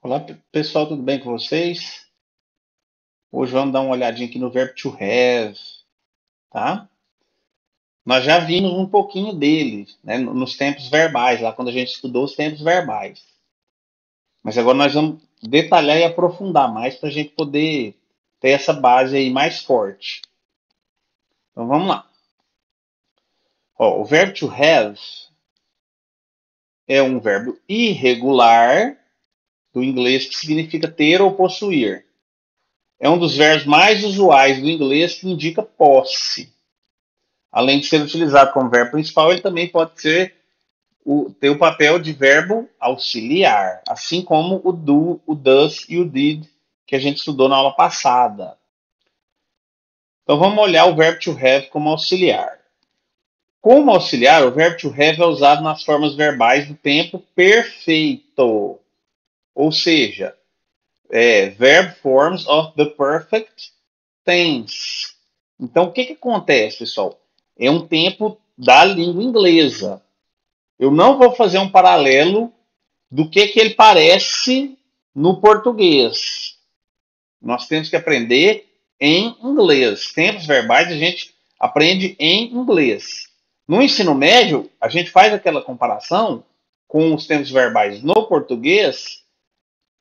Olá, pessoal, tudo bem com vocês? Hoje vamos dar uma olhadinha aqui no verbo to have, tá? Nós já vimos um pouquinho dele, né, nos tempos verbais, lá quando a gente estudou os tempos verbais. Mas agora nós vamos detalhar e aprofundar mais para a gente poder ter essa base aí mais forte. Então vamos lá. Ó, o verbo to have é um verbo irregular do inglês que significa ter ou possuir. É um dos verbos mais usuais do inglês que indica posse. Além de ser utilizado como verbo principal, ele também pode ter o papel de verbo auxiliar, assim como o do, o does e o did que a gente estudou na aula passada. Então vamos olhar o verbo to have como auxiliar. Como auxiliar, o verbo to have é usado nas formas verbais do tempo perfeito, ou seja, verb forms of the perfect tense. Então o que acontece, pessoal? É um tempo da língua inglesa. Eu não vou fazer um paralelo do que ele parece no português. Nós temos que aprender em inglês. Tempos verbais a gente aprende em inglês. No ensino médio, a gente faz aquela comparação com os tempos verbais no português,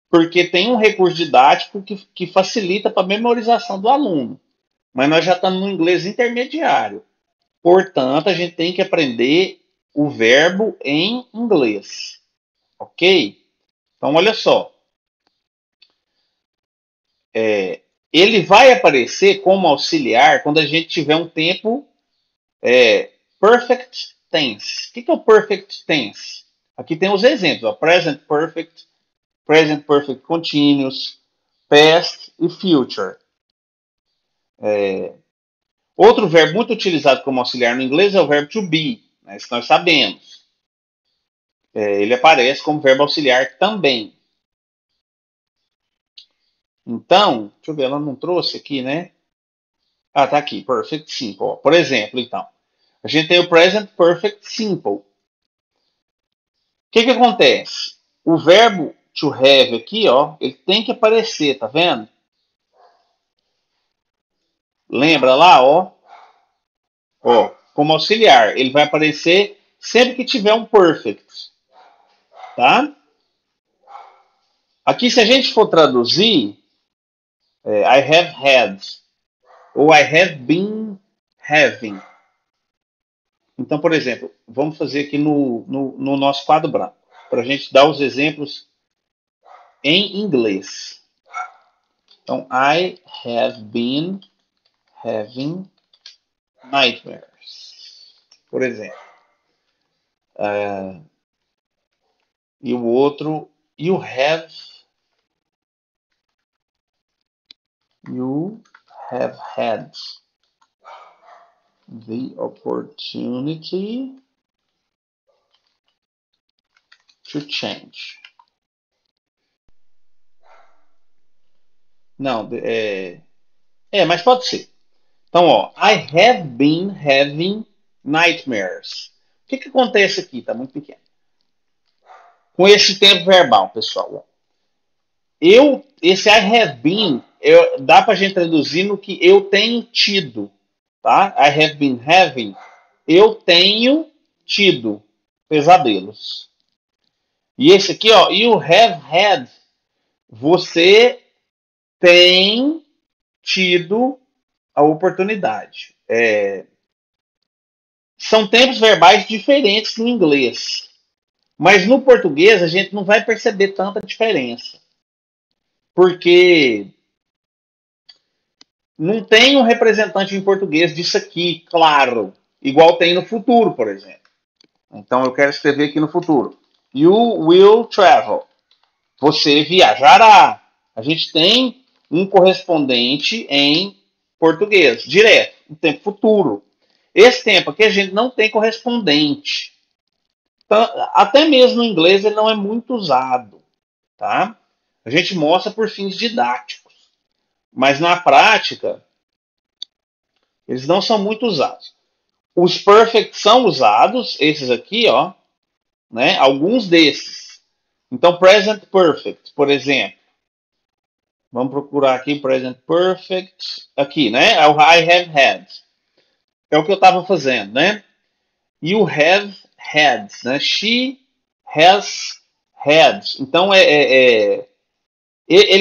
porque tem um recurso didático que facilita para a memorização do aluno. Mas nós já estamos no inglês intermediário. Portanto, a gente tem que aprender o verbo em inglês. Ok? Então, olha só. Ele vai aparecer como auxiliar quando a gente tiver um tempo perfect tense. O que é o perfect tense? Aqui tem os exemplos. Ó, present perfect continuous, past e future. Outro verbo muito utilizado como auxiliar no inglês é o verbo to be. Né? Isso nós sabemos. Ele aparece como verbo auxiliar também. Então, deixa eu ver, ela não trouxe aqui, né? Ah, tá aqui, perfect simple. Ó. Por exemplo, então, a gente tem o present perfect simple. O que acontece? O verbo to have aqui, ó, ele tem que aparecer, tá vendo? Lembra lá, ó, como auxiliar, ele vai aparecer sempre que tiver um perfect, tá? Aqui, se a gente for traduzir, I have had, ou I have been having. Então, por exemplo, vamos fazer aqui no nosso quadro branco, para a gente dar os exemplos em inglês. Então, I have been having nightmares, por exemplo. E o outro, you have had the opportunity to change. Não, mas pode ser. Então, ó, I have been having nightmares. O que acontece aqui? Está muito pequeno. Com esse tempo verbal, pessoal. Esse I have been, dá para a gente traduzir no que eu tenho tido. Tá? I have been having. Eu tenho tido pesadelos. E esse aqui, ó, you have had. Você tem tido a oportunidade. São tempos verbais diferentes no inglês. Mas no português a gente não vai perceber tanta diferença. Porque não tem um representante em português disso aqui, claro. Igual tem no futuro, por exemplo. Então eu quero escrever aqui no futuro. You will travel. Você viajará. A gente tem um correspondente em português, direto, no tempo futuro. Esse tempo aqui a gente não tem correspondente. Então, até mesmo no inglês ele não é muito usado. Tá? A gente mostra por fins didáticos. Mas na prática, eles não são muito usados. Os perfect são usados, esses aqui, ó, né? Alguns desses. Então, present perfect, por exemplo. Vamos procurar aqui present perfect. Aqui, né? I have had. É o que eu estava fazendo, né? You have had, né? She has had. Então, ele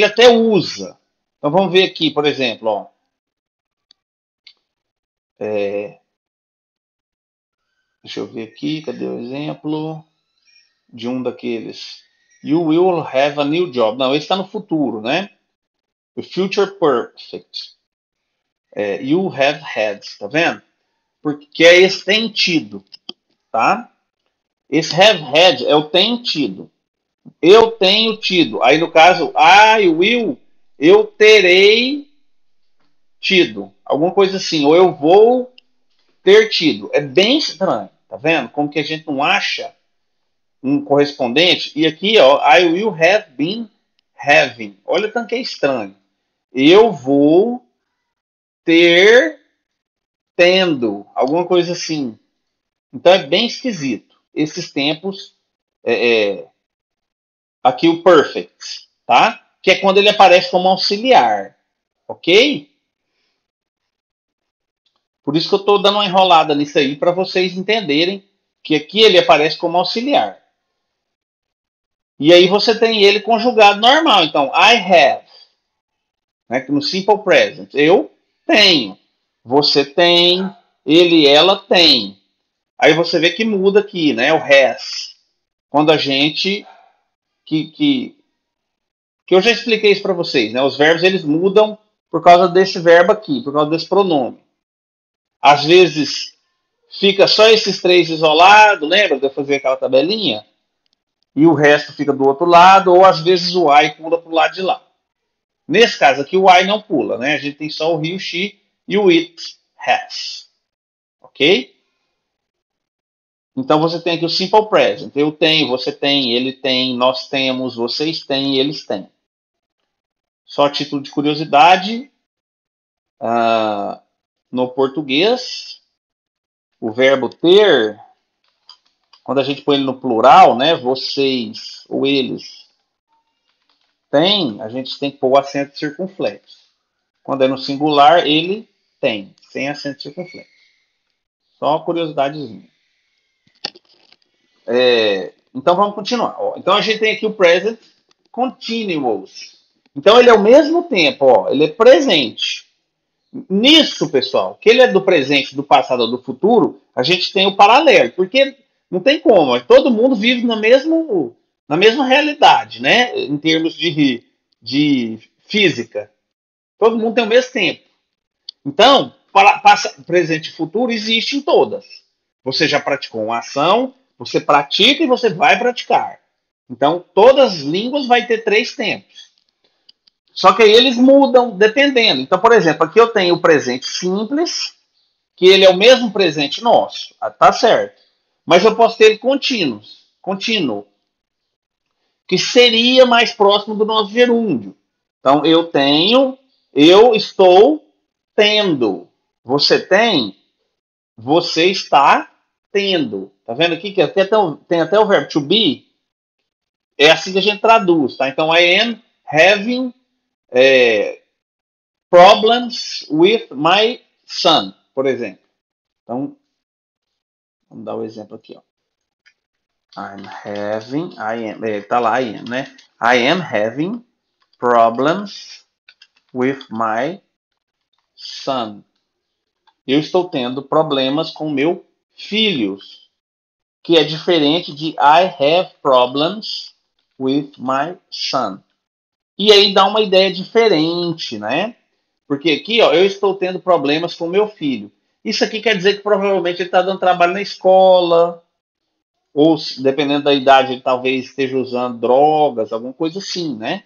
até usa. Então, vamos ver aqui, por exemplo, ó. Deixa eu ver aqui, cadê o exemplo de um daqueles? You will have a new job. Não, esse está no futuro, né? O future perfect. You have had, tá vendo? Porque é esse tem tido, tá? Esse have had é o tem tido. Eu tenho tido. Aí no caso, I will, eu terei tido. Alguma coisa assim. Ou eu vou ter tido. É bem estranho, tá vendo? Como que a gente não acha um correspondente. E aqui, ó, I will have been having. Olha tanto que é estranho. Eu vou ter tendo. Alguma coisa assim. Então é bem esquisito. Esses tempos, aqui o perfect, tá? Que é quando ele aparece como auxiliar, ok? Por isso que eu estou dando uma enrolada nisso aí para vocês entenderem que aqui ele aparece como auxiliar. E aí você tem ele conjugado normal. Então, I have, né, no simple present. Eu tenho. Você tem. Ele, ela tem. Aí você vê que muda aqui, né? O has. Quando a gente que eu já expliquei isso para vocês, né? Os verbos eles mudam por causa desse verbo aqui, por causa desse pronome. Às vezes fica só esses três isolados, lembra de eu fazer aquela tabelinha? E o resto fica do outro lado, ou às vezes o I pula para o lado de lá. Nesse caso aqui o I não pula, né? A gente tem só o he, o she e o it has. Ok? Então você tem aqui o simple present. Eu tenho, você tem, ele tem, nós temos, vocês têm, eles têm. Só título de curiosidade, no português, o verbo ter, quando a gente põe ele no plural, né, vocês ou eles têm, a gente tem que pôr o acento circunflexo. Quando é no singular, ele tem, sem acento circunflexo. Só uma curiosidadezinha. Então vamos continuar. Ó. Então a gente tem aqui o present continuous. Então ele é ao mesmo tempo, ó, ele é presente. Nisso, pessoal, que ele é do presente, do passado ou do futuro, a gente tem o paralelo, porque não tem como, todo mundo vive na mesma realidade, né? Em termos de física. Todo mundo tem o mesmo tempo. Então, presente e futuro existe em todas. Você já praticou uma ação, você pratica e você vai praticar. Então, todas as línguas vai ter 3 tempos. Só que aí eles mudam dependendo. Então, por exemplo, aqui eu tenho o presente simples, que ele é o mesmo presente nosso. Tá certo. Mas eu posso ter ele contínuo, que seria mais próximo do nosso gerúndio. Então, eu estou tendo. Você tem, você está tendo. Tá vendo aqui que tem até o verbo to be? É assim que a gente traduz, tá? Então, I am having problems with my son, por exemplo. Então, vamos dar o exemplo aqui, ó. Tá lá, I am, né? I am having problems with my son. Eu estou tendo problemas com meu filho, que é diferente de I have problems with my son. E aí dá uma ideia diferente, né? Porque aqui, ó, eu estou tendo problemas com meu filho. Isso aqui quer dizer que provavelmente ele está dando trabalho na escola, ou dependendo da idade, ele talvez esteja usando drogas, alguma coisa assim, né?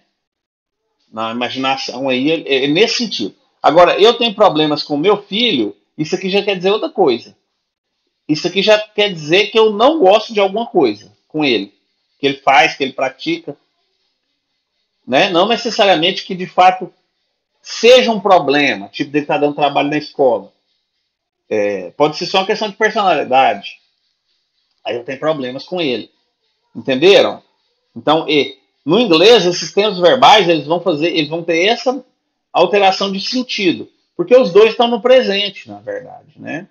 Na imaginação aí, é nesse sentido. Agora, eu tenho problemas com meu filho, isso aqui já quer dizer outra coisa. Isso aqui já quer dizer que eu não gosto de alguma coisa com ele. Que ele faz, que ele pratica. Né? Não necessariamente que de fato seja um problema, tipo dele estar dando trabalho na escola. Pode ser só uma questão de personalidade. Aí eu tenho problemas com ele. Entenderam? Então, no inglês, esses tempos verbais eles vão ter essa alteração de sentido, porque os dois estão no presente, na verdade, né?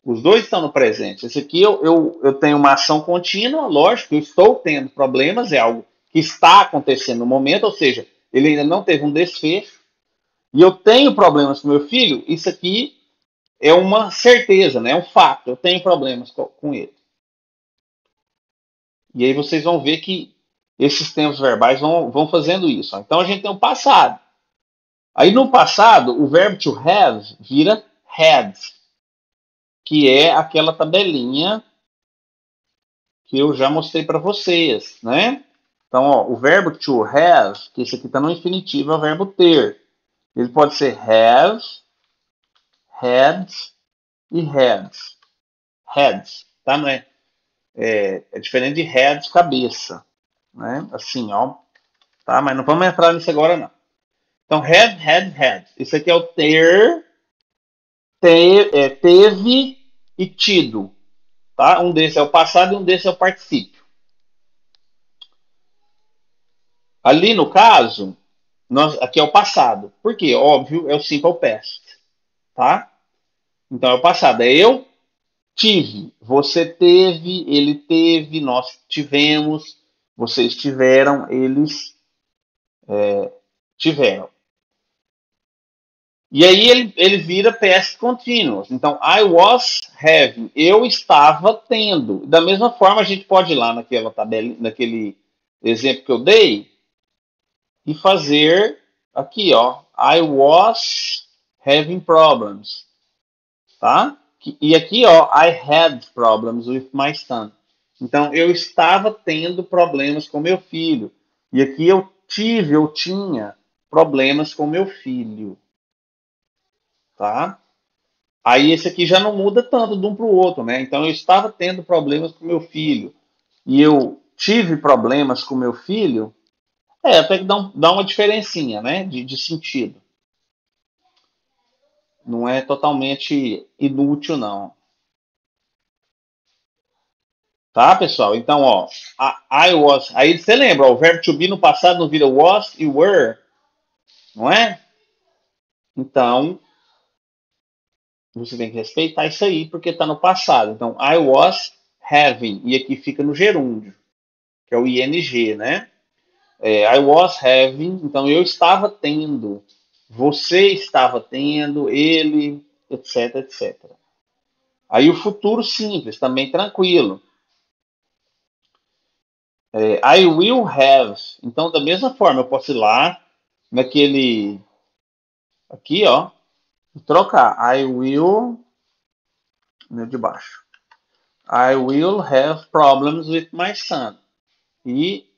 Os dois estão no presente. Esse aqui eu tenho uma ação contínua, lógico, eu estou tendo problemas, é algo que está acontecendo no momento, ou seja, ele ainda não teve um desfecho, e eu tenho problemas com meu filho, isso aqui é uma certeza, né? É um fato, eu tenho problemas com ele. E aí vocês vão ver que esses tempos verbais vão fazendo isso. Então a gente tem o passado. Aí no passado, o verbo to have vira had, que é aquela tabelinha que eu já mostrei para vocês, né? Então, ó, o verbo to have, que esse aqui está no infinitivo, é o verbo ter. Ele pode ser have, had e heads. Heads, tá? Não é diferente de heads, cabeça, né? Assim, ó. Tá? Mas não vamos entrar nisso agora, não. Então, had. Isso aqui é o teve e tido. Tá? Um desses é o passado e um desses é o particípio. Ali no caso, aqui é o passado. Por quê? Óbvio, é o simple past. Tá? Então é o passado. É eu tive, você teve, ele teve, nós tivemos, vocês tiveram, eles tiveram. E aí ele vira past continuous. Então, I was having, eu estava tendo. Da mesma forma, a gente pode ir lá naquela tabela, naquele exemplo que eu dei e fazer aqui, ó. I was having problems, tá? E aqui, ó, I had problems with my son. Então, eu estava tendo problemas com meu filho. E aqui eu tinha problemas com meu filho, tá? Aí esse aqui já não muda tanto de um para o outro, né? Então eu estava tendo problemas com meu filho e eu tive problemas com meu filho, até que dá uma diferencinha, né? De sentido. Não é totalmente inútil, não. Tá, pessoal? Então, ó, I was. Aí você lembra, ó, o verbo to be no passado não vira was e were, não é? Então, você tem que respeitar isso aí, porque está no passado. Então, I was having, e aqui fica no gerúndio, que é o ing, né? I was having, então eu estava tendo, você estava tendo, ele, etc, etc. Aí o futuro simples, também tranquilo. I will have, então da mesma forma eu posso ir lá naquele, aqui ó, trocar, I will, de baixo, I will have problems with my son. E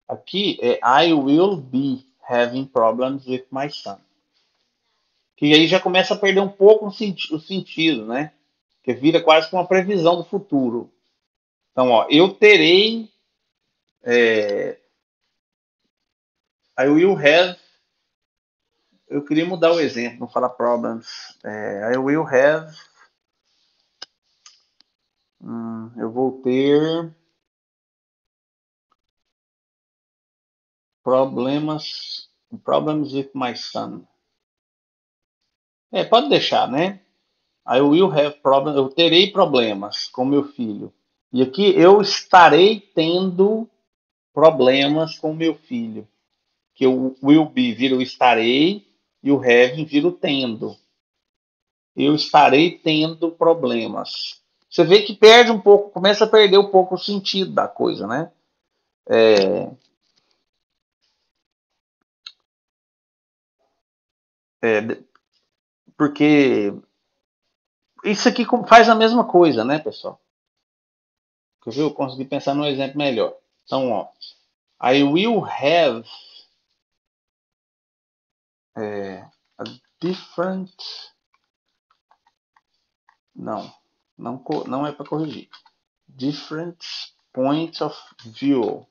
aqui é I will be having problems with my son. Que aí já começa a perder um pouco o sentido, né? Que vira quase que uma previsão do futuro. Então, ó, eu terei. I will have. Eu queria mudar o exemplo, não falar problems. I will have. Eu vou ter problems with my son. Pode deixar, né? I will have problems. Eu terei problemas com meu filho. E aqui eu estarei tendo problemas com meu filho. Que o will be vira o estarei e o having vira o tendo. Eu estarei tendo problemas. Você vê que perde um pouco, começa a perder um pouco o sentido da coisa, né? Porque isso aqui faz a mesma coisa, né, pessoal? Eu consegui pensar num exemplo melhor. Então, ó, I will have a different. Não é para corrigir. Different point of view.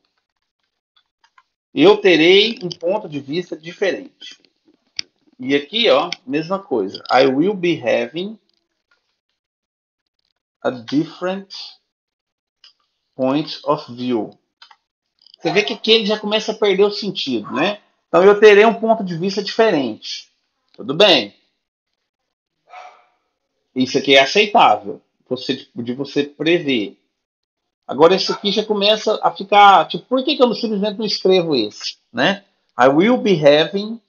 Eu terei um ponto de vista diferente. E aqui, ó, mesma coisa. I will be having a different point of view. Você vê que aqui ele já começa a perder o sentido, né? Então eu terei um ponto de vista diferente. Tudo bem. Isso aqui é aceitável. De você prever. Agora esse aqui já começa a ficar. Tipo, por que eu simplesmente não escrevo esse? Né? I will be having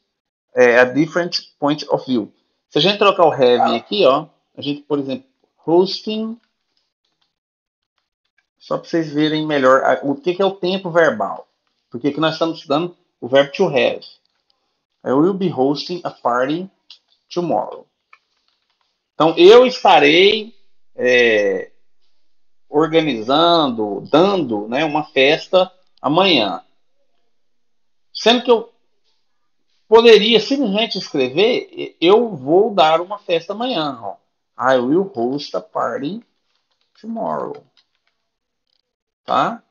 a different point of view. Se a gente trocar o having aqui, ó, a gente, por exemplo, hosting, só para vocês verem melhor o que é o tempo verbal. Porque aqui nós estamos estudando o verbo to have. I will be hosting a party tomorrow. Então, eu estarei organizando, dando, né, uma festa amanhã. Sendo que eu poderia simplesmente escrever, eu vou dar uma festa amanhã. Ó. I will host a party tomorrow. Tá?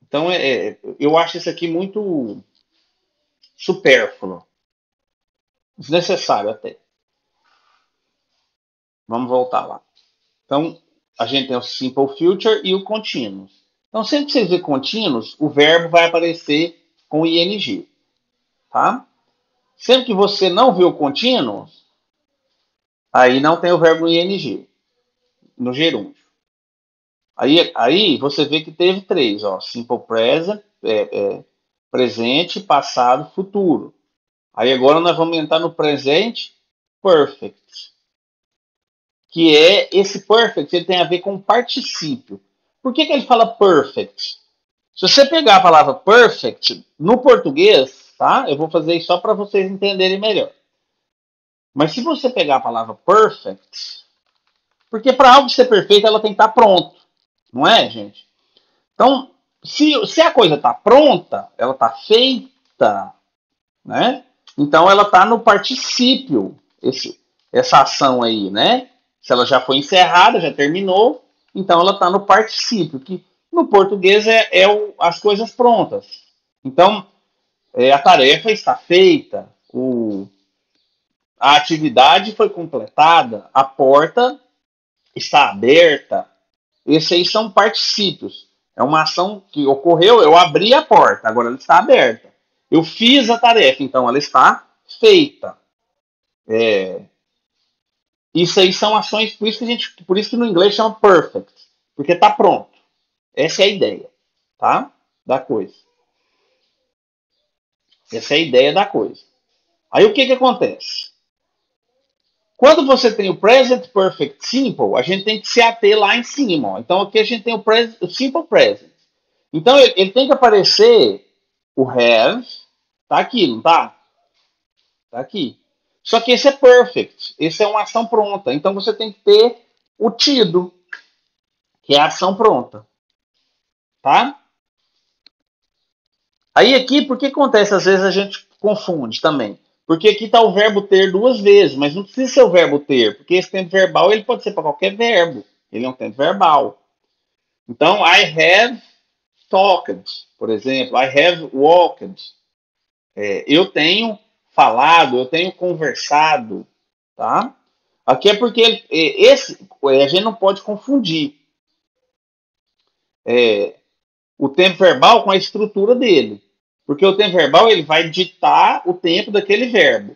Então, eu acho isso aqui muito supérfluo. Desnecessário até. Vamos voltar lá. Então, a gente tem o simple future e o continuous. Então, sempre que você vê continuous, o verbo vai aparecer com ing. Tá? Sempre que você não vê o continuous, aí não tem o verbo ing, no gerúndio. Aí você vê que teve três, ó, simple present, presente, passado, futuro. Aí agora nós vamos entrar no presente perfect, que é esse perfect, ele tem a ver com particípio. Por que ele fala perfect? Se você pegar a palavra perfect no português, tá? Eu vou fazer isso só para vocês entenderem melhor. Mas se você pegar a palavra perfect, porque para algo ser perfeito ela tem que estar pronto, não é, gente? Então, se a coisa está pronta, ela está feita, né? Então ela está no particípio, essa ação aí, né? Se ela já foi encerrada, já terminou, então ela está no particípio, que no português as coisas prontas. Então, a tarefa está feita, a atividade foi completada, a porta está aberta. Esses aí são particípios. É uma ação que ocorreu, eu abri a porta, agora ela está aberta. Eu fiz a tarefa, então ela está feita. Isso aí são ações, por isso que no inglês chama perfect, porque está pronto. Essa é a ideia, tá? Da coisa. Essa é a ideia da coisa. Aí o que acontece? Quando você tem o present perfect simple, a gente tem que se ater lá em cima. Ó. Então aqui a gente tem o simple present. Então ele tem que aparecer o have, tá aqui, não tá? Tá aqui. Só que esse é perfect, esse é uma ação pronta. Então você tem que ter o tido, que é a ação pronta. Tá? Aí aqui, por que acontece? Às vezes a gente confunde também. Porque aqui está o verbo ter duas vezes, mas não precisa ser o verbo ter, porque esse tempo verbal ele pode ser para qualquer verbo. Ele é um tempo verbal. Então, I have talked, por exemplo. I have walked. Eu tenho falado, eu tenho conversado. Tá? Aqui é porque a gente não pode confundir o tempo verbal com a estrutura dele. Porque o tempo verbal ele vai ditar o tempo daquele verbo.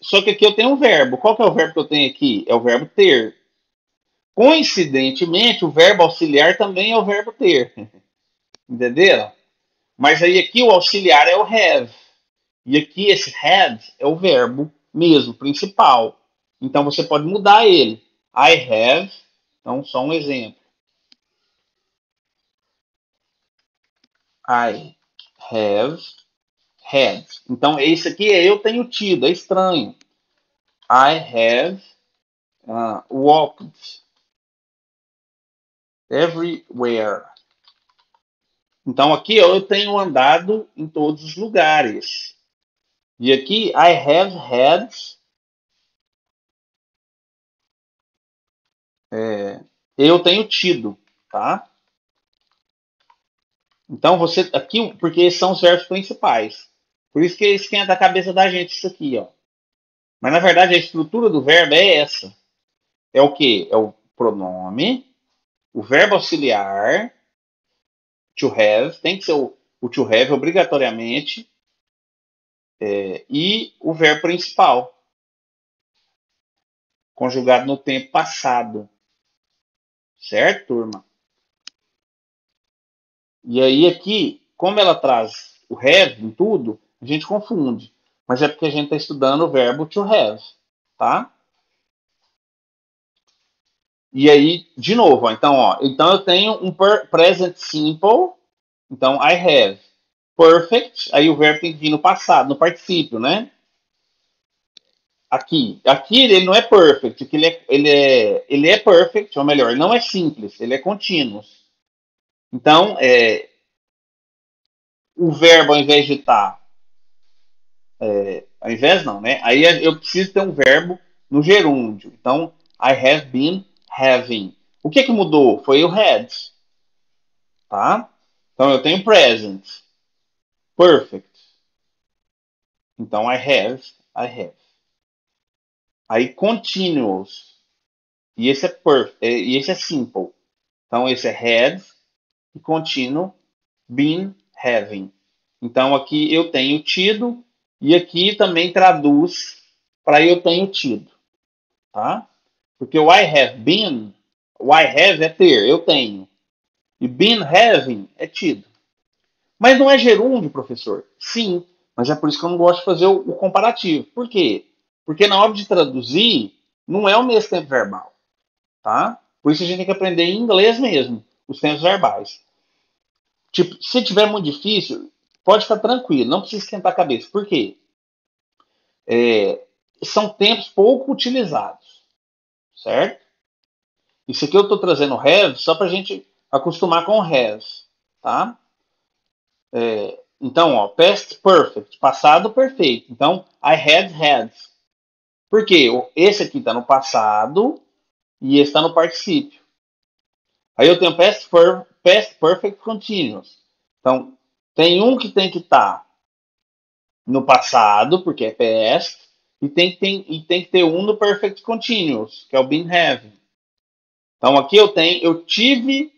Só que aqui eu tenho um verbo. Qual que é o verbo que eu tenho aqui? É o verbo ter. Coincidentemente, o verbo auxiliar também é o verbo ter. Entenderam? Mas aí aqui o auxiliar é o have. E aqui esse had é o verbo mesmo, principal. Então você pode mudar ele. I have. Então, só um exemplo. I have had. Então, esse aqui é eu tenho tido. É estranho. I have walked everywhere. Então, aqui eu tenho andado em todos os lugares. E aqui, I have had. Eu tenho tido, tá? Então, você aqui, porque esses são os verbos principais. Por isso que esquenta a cabeça da gente isso aqui, ó. Mas, na verdade, a estrutura do verbo é essa. É o quê? É o pronome, o verbo auxiliar, to have, tem que ser o to have obrigatoriamente, e o verbo principal, conjugado no tempo passado. Certo, turma? E aí aqui, como ela traz o have em tudo, a gente confunde. Mas é porque a gente está estudando o verbo to have, tá? E aí, de novo, ó, então eu tenho um present simple, então I have. Perfect, aí o verbo tem que vir no passado, no particípio, né? Aqui ele não é perfect, porque ele é perfect, ou melhor, ele não é simples, ele é continuous. Então, o verbo, ao invés de estar, ao invés não, né? Aí eu preciso ter um verbo no gerúndio. Então, I have been having. O que mudou? Foi o had, tá? Então, eu tenho present, perfect. Então, I have. Aí, continuous. E esse é perfect, e esse é simple. Então, esse é had e continuo, been having. Então, aqui eu tenho tido e aqui também traduz para eu tenho tido, tá? Porque o I have been, o I have é ter, eu tenho. E been having é tido. Mas não é gerúndio, professor? Sim, mas é por isso que eu não gosto de fazer o comparativo. Por quê? Porque na hora de traduzir, não é o mesmo tempo verbal, tá? Por isso a gente tem que aprender em inglês mesmo, os tempos verbais. Tipo, se tiver muito difícil, pode ficar tranquilo, não precisa esquentar a cabeça. Por quê? São tempos pouco utilizados, certo? Isso aqui eu estou trazendo have só para a gente acostumar com have, tá? Então, ó, past perfect, passado perfeito. Então, I had. Por quê? Esse aqui está no passado e esse está no particípio. Aí eu tenho past perfect continuous. Então, tem um que tem que estar no passado, porque é past, e tem que ter um no perfect continuous, que é o been having. Então aqui eu tive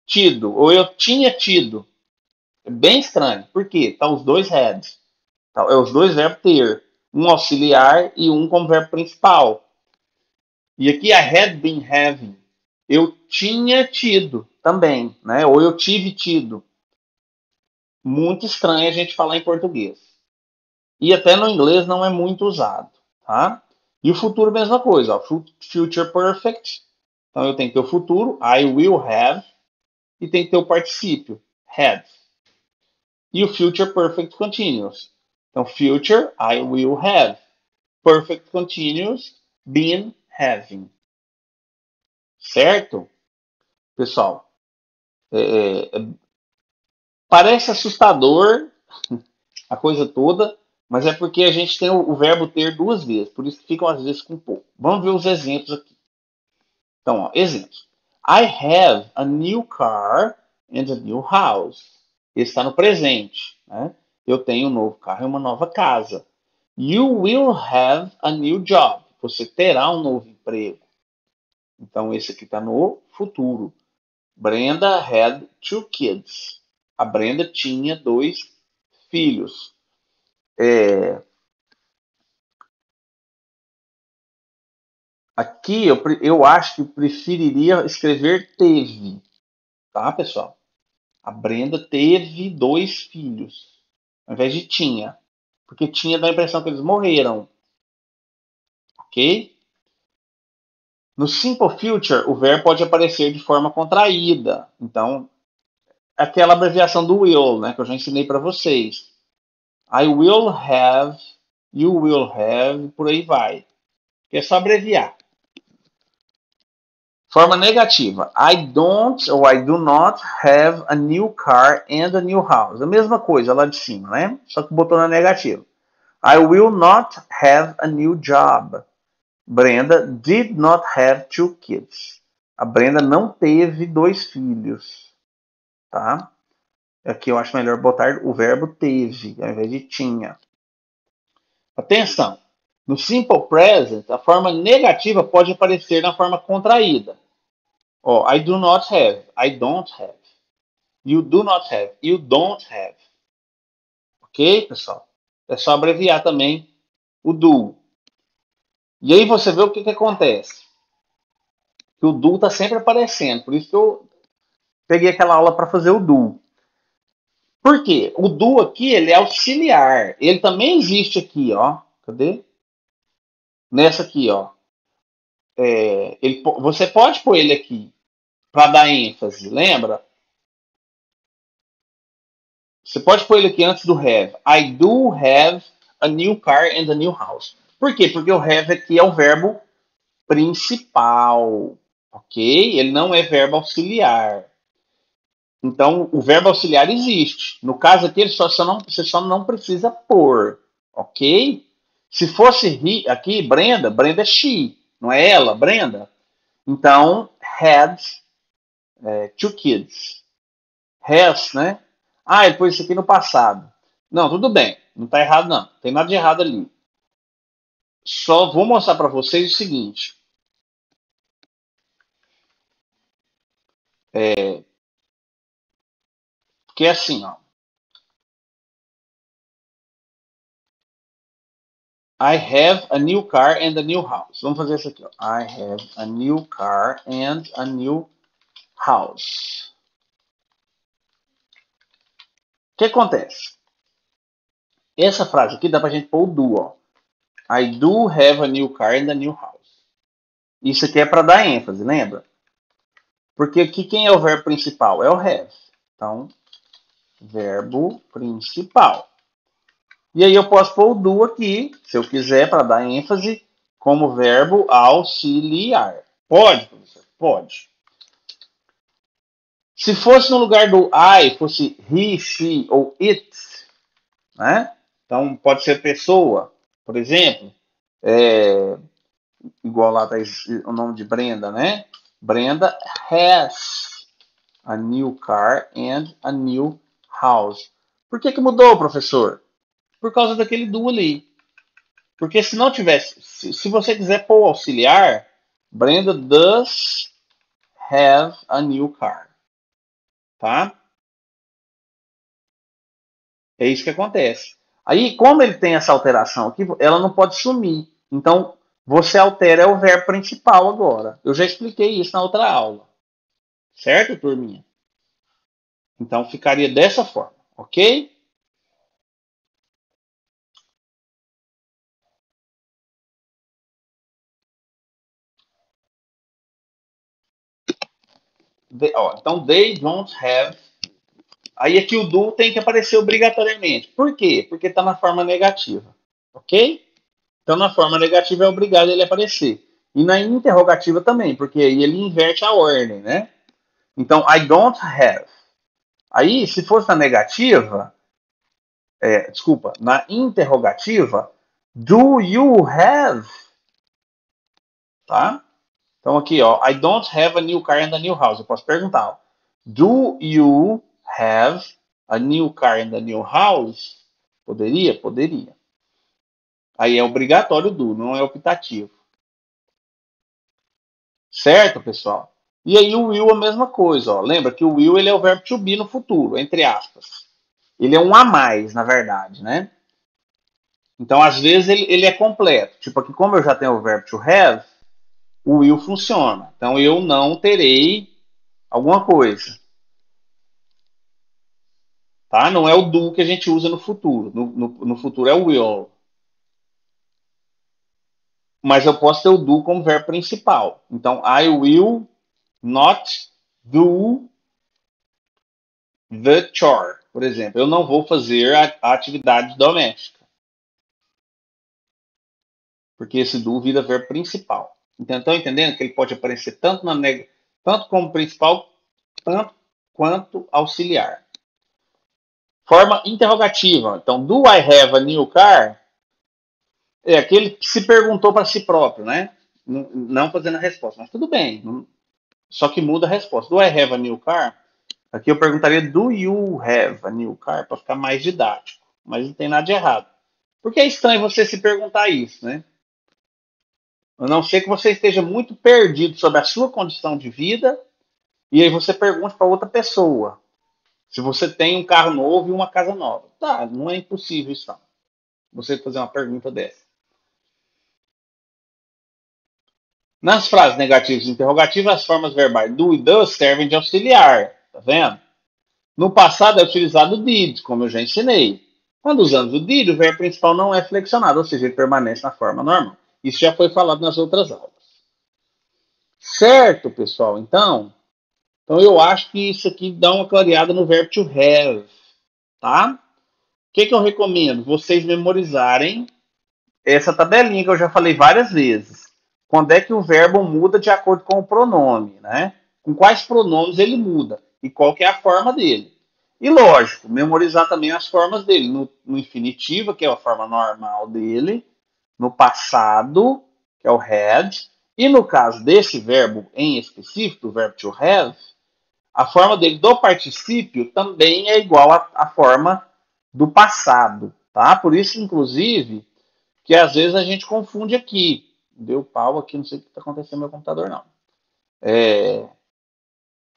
tido, ou eu tinha tido. É bem estranho. Por quê? Tá os dois heads. Tá, é os dois verbos ter. Um auxiliar e um como verbo principal. E aqui I had been having. Eu tinha tido também, né? Ou eu tive tido. Muito estranho a gente falar em português. E até no inglês não é muito usado, tá? E o futuro, mesma coisa, ó, future perfect. Então eu tenho que ter o futuro, I will have, e tem que ter o particípio, had. E o future perfect continuous. Então, future, I will have. Perfect continuous, been having. Certo? Pessoal, parece assustador a coisa toda, mas é porque a gente tem o verbo ter duas vezes, por isso que ficam às vezes com pouco. Vamos ver os exemplos aqui. Então, ó, exemplos. I have a new car and a new house. Esse está no presente. Né? Eu tenho um novo carro e uma nova casa. You will have a new job. Você terá um novo emprego. Então, esse aqui está no futuro. Brenda had 2 kids. A Brenda tinha 2 filhos. Aqui eu acho que eu preferiria escrever teve. Tá, pessoal? A Brenda teve 2 filhos, ao invés de tinha. Porque tinha dá a impressão que eles morreram. Ok? No simple future, o verbo pode aparecer de forma contraída. Então, aquela abreviação do will, né, que eu já ensinei para vocês. I will have, you will have, por aí vai. É só abreviar. Forma negativa. I don't ou I do not have a new car and a new house. A mesma coisa lá de cima, né? Só que botou na negativa. I will not have a new job. Brenda did not have 2 kids. A Brenda não teve 2 filhos. Tá? Aqui eu acho melhor botar o verbo teve, ao invés de tinha. Atenção! No simple present, a forma negativa pode aparecer na forma contraída. Ó, I do not have. I don't have. You do not have. You don't have. Ok, pessoal? É só abreviar também o do. E aí você vê o que acontece. Que o do está sempre aparecendo. Por isso que eu peguei aquela aula para fazer o do. Por quê? O do aqui, ele é auxiliar. Ele também existe aqui, ó. Cadê? Nessa aqui, ó. Você pode pôr ele aqui para dar ênfase, lembra? Você pode pôr ele aqui antes do have. I do have a new car and a new house. Por quê? Porque o have aqui é o verbo principal, ok? Ele não é verbo auxiliar. Então, o verbo auxiliar existe. No caso aqui, você só não precisa pôr, ok? Se fosse aqui, Brenda, Brenda é she, não é ela, Brenda? Então, had two kids. Has, né? Ah, ele pôs isso aqui no passado. Não, tudo bem. Não está errado, não. Não tem nada de errado ali. Só vou mostrar para vocês o seguinte. Que é assim, ó. I have a new car and a new house. Vamos fazer isso aqui, ó. I have a new car and a new house. O que acontece? Essa frase aqui dá pra gente pôr o do, ó. I do have a new car and a new house. Isso aqui é para dar ênfase, lembra? Porque aqui quem é o verbo principal? É o have. Então, verbo principal. E aí eu posso pôr o do aqui, se eu quiser, para dar ênfase, como verbo auxiliar. Pode, professor? Pode. Se fosse no lugar do I, fosse he, she ou it, né? Então pode ser pessoa, por exemplo, igual lá está o nome de Brenda, né? Brenda has a new car and a new house. Por que mudou, professor? Por causa daquele do ali. Porque se não tivesse, se você quiser pôr o auxiliar, Brenda does have a new car. Tá? É isso que acontece. Aí, como ele tem essa alteração aqui, ela não pode sumir. Então, você altera o verbo principal agora. Eu já expliquei isso na outra aula. Certo, turminha? Então, ficaria dessa forma, ok? Então, they don't have. Aí aqui o do tem que aparecer obrigatoriamente. Por quê? Porque está na forma negativa. Ok? Então, na forma negativa é obrigado ele aparecer. E na interrogativa também, porque aí ele inverte a ordem, né? Então, I don't have. Aí, se fosse na negativa, desculpa, na interrogativa, do you have? Tá? Então, aqui, ó, I don't have a new car and a new house. Eu posso perguntar, ó, do you have a new car and a new house? Poderia? Poderia. Aí é obrigatório do, não é optativo. Certo, pessoal? E aí o will a mesma coisa, ó. Lembra que o will ele é o verbo to be no futuro, entre aspas. Ele é um a mais, na verdade, né? Então, às vezes, ele é completo. Tipo, aqui, como eu já tenho o verbo to have, o will funciona. Então, eu não terei alguma coisa. Tá? Não é o do que a gente usa no futuro. No futuro é o will. Mas eu posso ter o do como verbo principal. Então, I will not do the chore. Por exemplo, eu não vou fazer a atividade doméstica. Porque esse do vira verbo principal. Então, estão entendendo que ele pode aparecer tanto tanto como principal, tanto quanto auxiliar. Forma interrogativa. Então, do I have a new car? É aquele que se perguntou para si próprio, né? Não fazendo a resposta. Mas tudo bem. Só que muda a resposta. Do I have a new car? Aqui eu perguntaria do you have a new car? Para ficar mais didático. Mas não tem nada de errado. Porque é estranho você se perguntar isso, né? A não ser que você esteja muito perdido sobre a sua condição de vida e aí você pergunte para outra pessoa se você tem um carro novo e uma casa nova. Tá, não é impossível isso não. Você fazer uma pergunta dessa. Nas frases negativas e interrogativas, as formas verbais do e do servem de auxiliar. Tá vendo? No passado é utilizado o did, como eu já ensinei. Quando usamos o did, o verbo principal não é flexionado, ou seja, ele permanece na forma normal. Isso já foi falado nas outras aulas. Certo, pessoal? Então eu acho que isso aqui dá uma clareada no verbo to have, tá? O que eu recomendo? Vocês memorizarem essa tabelinha que eu já falei várias vezes. Quando é que o verbo muda de acordo com o pronome, né? Com quais pronomes ele muda e qual que é a forma dele. E lógico, memorizar também as formas dele. No infinitivo, que é a forma normal dele. No passado, que é o had. E no caso desse verbo em específico, o verbo to have, a forma dele do particípio também é igual à forma do passado, tá? Por isso, inclusive, que às vezes a gente confunde aqui. Deu pau aqui, não sei o que está acontecendo no meu computador, não.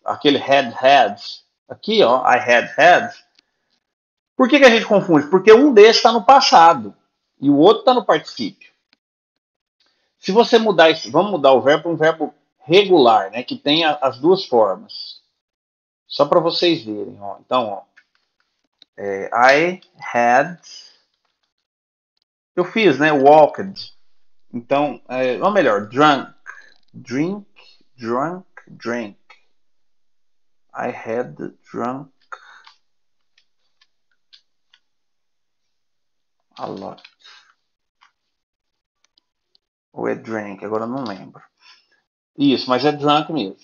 Aquele had. Aqui, ó, I had. Por que a gente confunde? Porque um desses está no passado e o outro está no particípio. Se você mudar isso, vamos mudar o verbo para um verbo regular, né, que tem as duas formas. Só para vocês verem, ó. Então, ó, I had, eu fiz, né, walked. Então, ou melhor, drink, drank. I had drunk a lot. Ou é drank, agora eu não lembro. Isso, mas é drunk mesmo.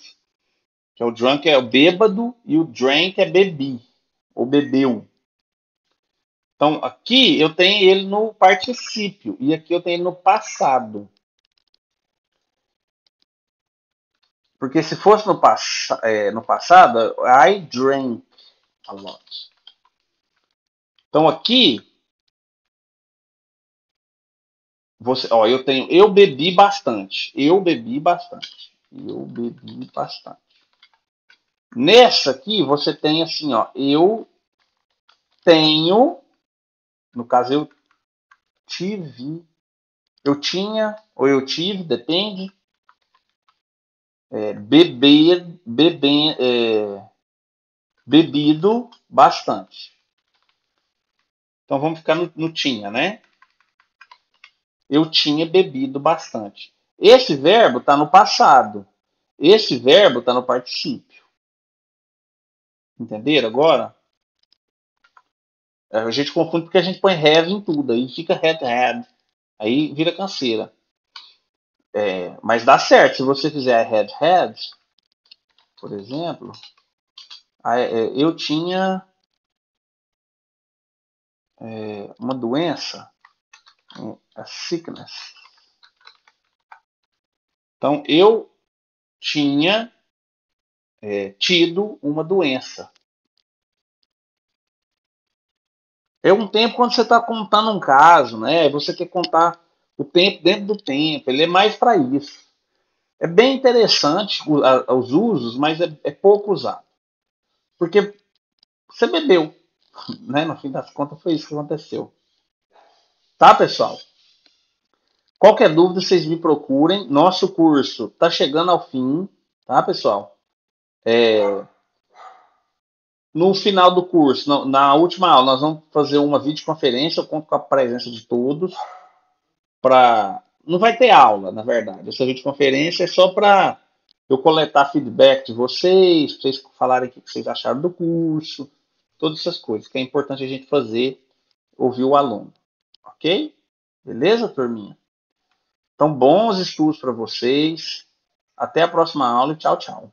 Que é o drunk é o bêbado e o drank é bebi, ou bebeu. Então, aqui eu tenho ele no particípio e aqui eu tenho ele no passado. Porque se fosse no passado, I drank a lot. Então aqui, eu bebi bastante. Eu bebi bastante. Nessa aqui, você tem assim, ó, eu tenho, no caso eu tive, eu tinha, ou eu tive, depende, bebido bastante. Então vamos ficar no tinha, né? Eu tinha bebido bastante. Esse verbo está no passado. Esse verbo está no particípio. Entenderam agora? A gente confunde porque a gente põe have em tudo. Aí fica had. Aí vira canseira. Mas dá certo. Se você fizer had, por exemplo, eu tinha uma doença, a sickness. Então, eu tinha tido uma doença. É um tempo quando você está contando um caso, né? Você quer contar o tempo dentro do tempo. Ele é mais para isso. É bem interessante os usos, mas é pouco usado. Porque você bebeu, né? No fim das contas foi isso que aconteceu. Tá, pessoal? Qualquer dúvida, vocês me procurem. Nosso curso está chegando ao fim, tá, pessoal? No final do curso, na última aula, nós vamos fazer uma videoconferência. Eu conto com a presença de todos. Não vai ter aula, na verdade. Essa videoconferência é só para eu coletar feedback de vocês, para vocês falarem o que vocês acharam do curso, todas essas coisas que é importante a gente fazer, ouvir o aluno. Ok? Beleza, turminha? Então, bons estudos para vocês. Até a próxima aula e tchau, tchau.